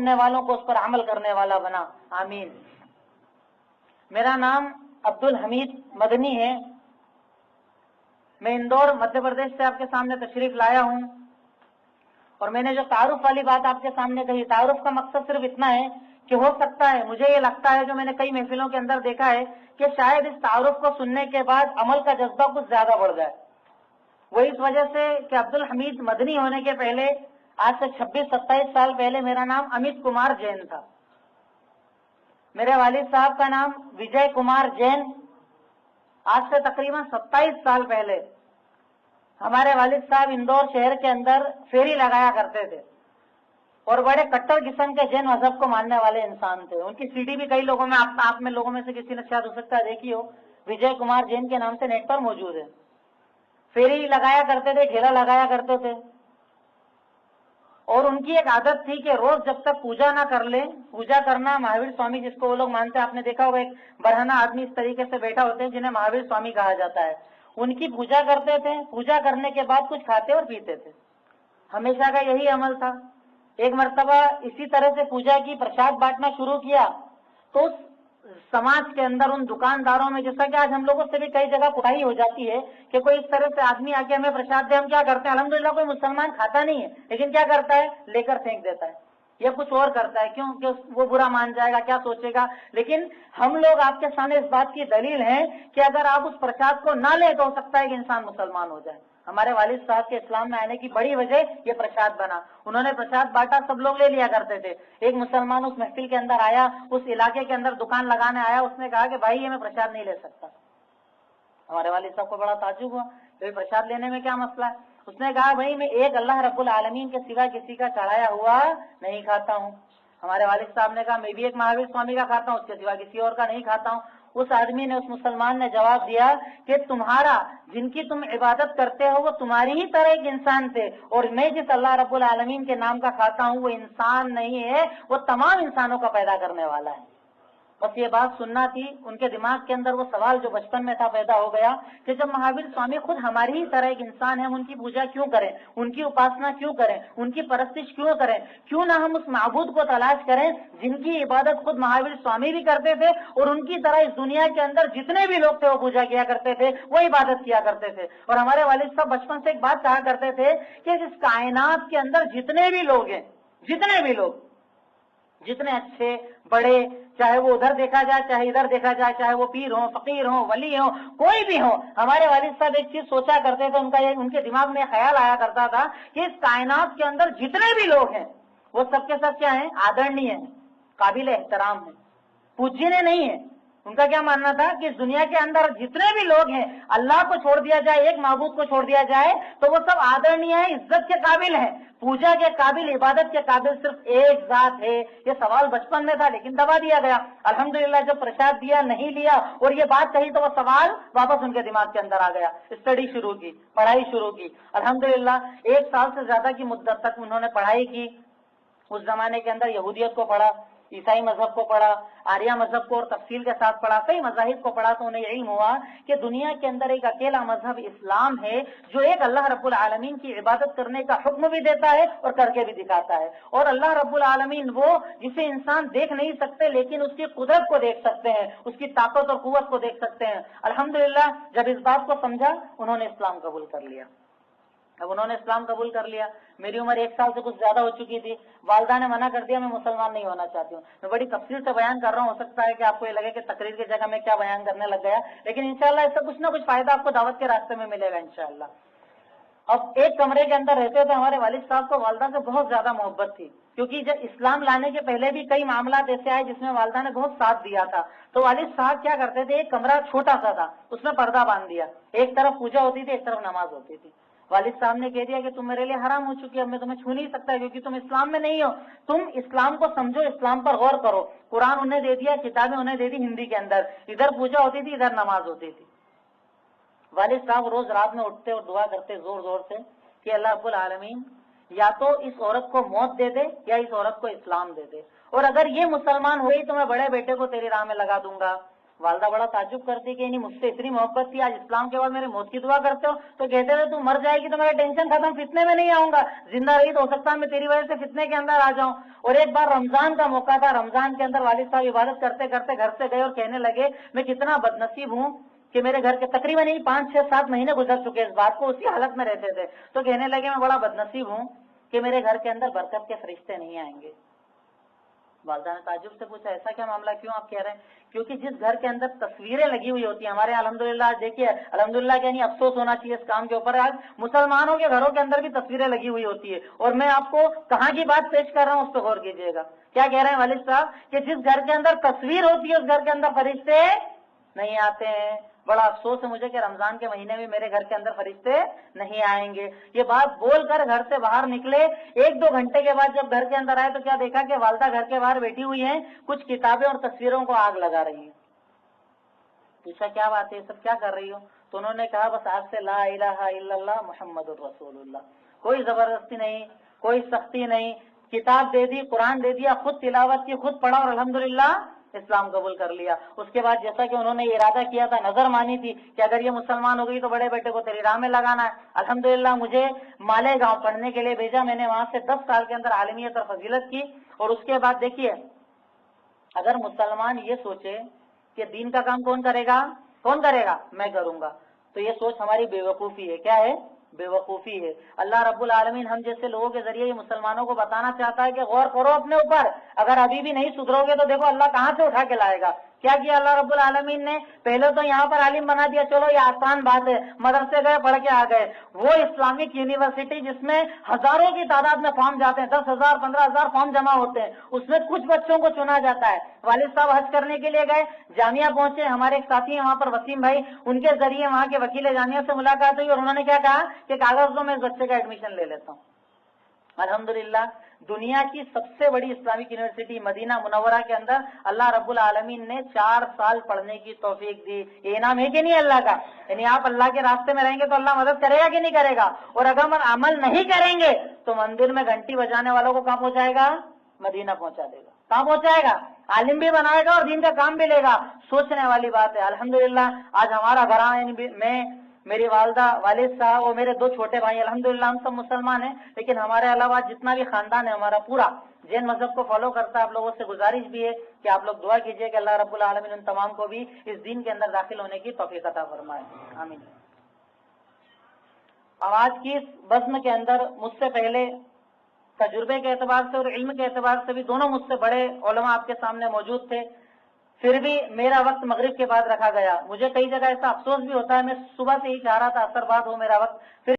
سننے والوں کو اس پر عمل کرنے والا بنا، آمین۔ میرا نام عبد الحمید مدنی ہے، میں اندور مدھیہ پردیش سے آپ کے سامنے تشریف لایا ہوں، اور میں نے جو تعارف والی بات آپ کے سامنے کہی، تعارف کا مقصد صرف اتنا ہے کہ ہو سکتا ہے، مجھے یہ لگتا ہے، جو میں نے کئی محفلوں کے اندر دیکھا ہے، کہ شاید اس تعارف کو سننے کے بعد عمل کا جذبہ کچھ زیادہ بڑھ جائے۔ وہ اس وجہ سے کہ عبد الحمید مدنی ہونے کے پہلے آج سے 26-27 سال پہلے میرا نام امت کمار جین تھا۔ میرے والد صاحب کا نام وجے کمار جین۔ آج سے تقریباً 27 سال پہلے ہمارے والد صاحب اندور شہر کے اندر فیری لگایا کرتے تھے، اور بڑے کٹر قسم کے جین مذہب کو ماننے والے انسان تھے۔ ان کی سی ڈی بھی کئی لوگوں میں آپ میں لوگوں میں سے کسی نے شاید ہو سکتا ہے دیکھی ہو، وجے کمار جین کے نام سے نیٹ پر موجود ہے۔ فیری لگایا کرتے تھے، ٹھیلا لگایا کرتے تھے، اور ان کی ایک عادت تھی کہ روز جب تک پوجا نہ کر لیں، پوجا کرنا مہاویر سوامی جس کو وہ لوگ مانتے ہیں، آپ نے دیکھا ہوگا ایک برہنہ آدمی اس طریقے سے بیٹھا ہوتے ہیں جنہیں مہاویر سوامی کہا جاتا ہے، ان کی پوجا کرتے تھے، پوجا کرنے کے بعد کچھ کھاتے اور پیتے تھے، ہمیشہ کا یہی عمل تھا۔ ایک مرتبہ اسی طرح سے پوجا کی، پرساد بانٹنا شروع کیا، تو اس سماج کے اندر ان دکانداروں میں، جیسا کہ آج ہم لوگوں سے بھی کئی جگہ کٹائی ہو جاتی ہے کہ کوئی اس طرح سے آدمی آ کے ہمیں پرساد دے، ہم کیا کرتے ہیں، الحمدللہ کوئی مسلمان کھاتا نہیں ہے، لیکن کیا کرتا ہے، لے کر پھینک دیتا ہے یا کچھ اور کرتا ہے، کیوں کہ وہ برا مان جائے گا، کیا سوچے گا۔ لیکن ہم لوگ آپ کے سامنے اس بات کی دلیل ہیں کہ اگر آپ اس پرساد کو نہ لیں تو ہو سکتا ہے کہ انسان مسلمان ہو جائے۔ ہمارے والد صاحب کے اسلام میں آنے کی بڑی وجہ یہ پرساد بنا، انہوں نے پرساد بانٹا، سب لوگ لے لیا کرتے تھے۔ ایک مسلمان اس محفل کے اندر آیا، اس علاقے کے اندر دکان لگانے آیا، اس نے کہا کہ بھائی یہ میں پرساد نہیں لے سکتا۔ ہمارے والد صاحب کو بڑا تعجب ہوا کہ پرساد لینے میں کیا مسئلہ ہے۔ اس نے کہا بھائی میں ایک اللہ رب العالمین کے سوا کسی کا چڑھایا ہوا نہیں کھاتا ہوں۔ ہمارے والد صاحب نے کہا میں بھی ایک مہاویر سوامی کا کھاتا ہوں، اس کے سوا کسی اور کا نہیں کھاتا ہوں۔ اس آدمی نے، اس مسلمان نے جواب دیا کہ تمہارا، جن کی تم عبادت کرتے ہو وہ تمہاری ہی طرح ایک انسان تھے، اور میں جس اللہ رب العالمین کے نام کا کھاتا ہوں وہ انسان نہیں ہے، وہ تمام انسانوں کا پیدا کرنے والا ہے۔ بس یہ بات سننا تھی۔ ان کے دماغ کے اندر وہ سوال جو بچپن میں تھا پیدا ہو گیا کہ جب مہاویر سوامی خود ہماری ہی طرح ایک انسان ہے، ہم ان کی پوجا کیوں کریں، ان کی اپاسنا کیوں کریں، ان کی پرستش کیوں کریں، کیوں نہ ہم اس معبود کو تلاش کریں جن کی عبادت خود مہاویر سوامی بھی کرتے تھے، اور ان کی طرح اس دنیا کے اندر جتنے بھی لوگ تھے وہ پوجا کیا کرتے تھے، وہ عبادت کیا کرتے تھے۔ اور ہمارے والد صاحب بچپن سے ایک بات کہا کرتے تھے کہ اس کائنات کے اندر جتنے بھی لوگ ہیں، جتنے بھی لوگ، جتنے اچھے بڑے، چاہے وہ ادھر دیکھا جائے چاہے ادھر دیکھا جائے، چاہے وہ پیر ہوں، فقیر ہوں، ولی ہوں، کوئی بھی ہو، ہمارے والد صاحب ایک چیز سوچا کرتے تھے، ان کے دماغ میں خیال آیا کرتا تھا کہ اس کائنات کے اندر جتنے بھی لوگ ہیں وہ سب کے سب کیا ہیں، آدرنیہ ہیں، قابل احترام ہیں، پوجنیہ نہیں ہیں۔ ان کا کیا ماننا تھا کہ اس دنیا کے اندر جتنے بھی لوگ ہیں، اللہ کو چھوڑ دیا جائے، ایک معبود کو چھوڑ دیا جائے تو وہ سب آدرنیہ ہیں، عزت کے قابل ہیں، پوجا کے قابل، عبادت کے قابل صرف ایک ذات ہے۔ یہ سوال بچپن میں تھا لیکن دبا دیا گیا۔ الحمدللہ جب پرساد دیا، نہیں لیا اور یہ بات کہی تو وہ سوال واپس ان کے دماغ کے اندر آ گیا۔ اسٹڈی شروع کی، پڑھائی شروع کی۔ الحمدللہ 1 سال سے زیادہ کی مدت تک انہوں نے پڑھائی کی۔ اس زمانے کے اندر یہودیت کو پڑھا، عیسائی مذہب کو پڑھا، آریہ مذہب کو اور تفصیل کے ساتھ پڑھا، کئی مذاہب کو پڑھا، تو انہیں علم ہوا کہ دنیا کے اندر ایک اکیلا مذہب اسلام ہے جو ایک اللہ رب العالمین کی عبادت کرنے کا حکم بھی دیتا ہے اور کر کے بھی دکھاتا ہے۔ اور اللہ رب العالمین وہ جسے انسان دیکھ نہیں سکتے لیکن اس کی قدرت کو دیکھ سکتے ہیں، اس کی طاقت اور قوت کو دیکھ سکتے ہیں۔ الحمدللہ جب اس بات کو سمجھا انہوں نے اسلام قبول کر لیا۔ اب انہوں نے اسلام قبول کر لیا، میری عمر 1 سال سے کچھ زیادہ ہو چکی تھی، والدہ نے منع کر دیا میں مسلمان نہیں ہونا چاہتی ہوں۔ میں بڑی تفصیل سے بیان کر رہا ہوں، ہو سکتا ہے کہ آپ کو یہ لگے کہ تقریر کی جگہ میں کیا بیان کرنے لگ گیا، لیکن انشاءاللہ اس سے کچھ نہ کچھ فائدہ آپ کو دعوت کے راستے میں ملے گا انشاءاللہ۔ اب ایک کمرے کے اندر رہتے تھے، ہمارے والد صاحب کو والدہ سے بہت زیادہ محبت تھی، کیونکہ جب اسلام لانے کے پہلے بھی کئی معاملات ایسے آئے جس میں والدہ نے بہت ساتھ دیا تھا، تو والد صاحب کیا کرتے تھے، ایک کمرہ چھوٹا سا تھا، اس میں پردہ باندھ دیا، ایک طرف پوجا ہوتی تھی ایک طرف نماز ہوتی تھی۔ والد صاحب نے کہہ دیا کہ تم میرے لیے حرام ہو چکی، اب میں تمہیں چھو نہیں سکتا کیونکہ تم اسلام میں نہیں ہو، تم اسلام کو سمجھو، اسلام پر غور کرو۔ قرآن انہیں دے دیا، کتابیں انہیں دے دی ہندی کے اندر، ادھر پوجا ہوتی تھی ادھر نماز ہوتی تھی۔ والد صاحب روز رات میں اٹھتے اور دعا کرتے زور زور سے کہ اللہ رب العالمین یا تو اس عورت کو موت دے دے یا اس عورت کو اسلام دے دے، اور اگر یہ مسلمان ہوئی تو میں بڑے بیٹے کو تیری راہ میں لگا دوں گا، والدہ بڑا تعجب کرتی کہ انہیں مجھ سے اتنی محبت تھی, آج اسلام کے بعد میرے موت کی دعا کرتے ہو. تو کہتے تھے تو مر جائے گی تو میرا ٹینشن ختم, فتنے میں نہیں آؤں گا, زندہ رہی تو ہو سکتا ہے میں تیری وجہ سے فتنے کے اندر آ جاؤں. اور ایک بار رمضان کا موقع تھا, رمضان کے اندر والد صاحب عبادت کرتے کرتے گھر سے گئے اور کہنے لگے میں کتنا بد نصیب ہوں کہ میرے گھر کے تقریباً 5-6-7 مہینے گزر چکے اس بات کو, اسی حالت میں رہتے تھے. تو کہنے لگے میں بڑا بد نصیب ہوں کہ میرے گھر کے اندر برکت کے فرشتے نہیں آئیں گے. والدہ نے تعجب سے پوچھا ایسا کیا معاملہ, کیوں آپ کہہ رہے ہیں؟ کیونکہ جس گھر کے اندر تصویریں لگی ہوئی ہوتی ہیں, ہمارے الحمدللہ آج دیکھیے الحمدللہ یعنی افسوس ہونا چاہیے اس کام کے اوپر, آج مسلمانوں کے گھروں کے اندر بھی تصویریں لگی ہوئی ہوتی ہے. اور میں آپ کو کہاں کی بات پیش کر رہا ہوں اس پہ غور کیجیے گا. کیا کہہ رہے ہیں والد صاحب کہ جس گھر کے اندر تصویر ہوتی ہے اس گھر کے اندر فرشتے نہیں آتے ہیں. بڑا افسوس ہے مجھے کہ رمضان کے مہینے میں میرے گھر کے اندر فرشتے نہیں آئیں گے. یہ بات بول کر گھر سے باہر نکلے, 1-2 گھنٹے کے بعد جب گھر کے اندر آئے تو کیا دیکھا کہ والدہ گھر کے باہر بیٹھی ہوئی ہیں, کچھ کتابیں اور تصویروں کو آگ لگا رہی ہیں. پوچھا کیا بات ہے, یہ سب کیا کر رہی ہو؟ تو انہوں نے کہا بس آج سے لا الہ الا اللہ محمد الرسول اللہ, کوئی زبردستی نہیں, کوئی سختی نہیں, کتاب دے دی, قرآن دے دیا, خود تلاوت کی, خود پڑھا اور الحمدللہ اسلام قبول کر لیا. اس کے بعد جیسا کہ انہوں نے ارادہ کیا تھا, نظر مانی تھی کہ اگر یہ مسلمان ہو گئی تو بڑے بیٹے کو تیری راہ میں لگانا ہے. الحمدللہ مجھے مالیگاؤں پڑھنے کے لیے بھیجا, میں نے وہاں سے 10 سال کے اندر عالمیت اور فضیلت کی. اور اس کے بعد دیکھیے اگر مسلمان یہ سوچے کہ دین کا کام کون کرے گا, میں کروں گا, تو یہ سوچ ہماری بے وقوفی ہے. کیا ہے؟ بے وقوفی ہے. اللہ رب العالمین ہم جیسے لوگوں کے ذریعے یہ مسلمانوں کو بتانا چاہتا ہے کہ غور کرو اپنے اوپر, اگر ابھی بھی نہیں سدھرو گے تو دیکھو اللہ کہاں سے اٹھا کے لائے گا. کیا کیا اللہ رب العالمین نے؟ پہلے تو یہاں پر عالم بنا دیا, چلو یہ آسان بات ہے, مدرسے گئے پڑھ کے آ گئے. وہ اسلامک یونیورسٹی جس میں ہزاروں کی تعداد میں فارم جاتے ہیں, 10,000 15,000 فارم جمع ہوتے ہیں, اس میں کچھ بچوں کو چنا جاتا ہے. والد صاحب حج کرنے کے لیے گئے, جامعہ پہنچے, ہمارے ایک ساتھی ہیں وہاں پر وسیم بھائی, ان کے ذریعے وہاں کے وکیل جامعہ سے ملاقات ہوئی اور انہوں نے کیا کہا کہ کاغذ دو میں اس بچے کا ایڈمیشن لے لیتا ہوں. الحمدللہ دنیا کی سب سے بڑی اسلامک یونیورسٹی مدینہ منورہ کے اندر اللہ رب العالمین نے 4 سال پڑھنے کی توفیق دی. یہ انعام ہے کہ نہیں اللہ کا؟ یعنی آپ اللہ کے راستے میں رہیں گے تو اللہ مدد کرے گا کہ نہیں کرے گا؟ اور اگر ہم عمل نہیں کریں گے تو مندر میں گھنٹی بجانے والوں کو کہاں پہنچائے گا؟ مدینہ پہنچا دے گا. کہاں پہنچائے گا؟ عالم بھی بنائے گا اور دین کا کام بھی لے گا. سوچنے والی بات ہے. الحمدللہ آج ہمارا گھرانہ یعنی میں, میری والدہ, والد صاحب اور میرے 2 چھوٹے بھائی, الحمدللہ ہم سب مسلمان ہیں, لیکن ہمارے علاوہ جتنا بھی خاندان ہے ہمارا پورا جین مذہب کو فالو کرتا ہے. آپ لوگوں سے گزارش بھی ہے کہ آپ لوگ دعا کیجئے کہ اللہ رب العالمین ان تمام کو بھی اس دین کے اندر داخل ہونے کی توفیق عطا فرمائے. آمین. آج کی اس بزم کے اندر مجھ سے پہلے تجربے کے اعتبار سے اور علم کے اعتبار سے بھی دونوں مجھ سے بڑے علماء آپ کے سامنے موجود تھے, پھر بھی میرا وقت مغرب کے بعد رکھا گیا. مجھے کئی جگہ ایسا افسوس بھی ہوتا ہے, میں صبح سے ہی چاہ رہا تھا عصر بعد ہو میرا وقت, پھر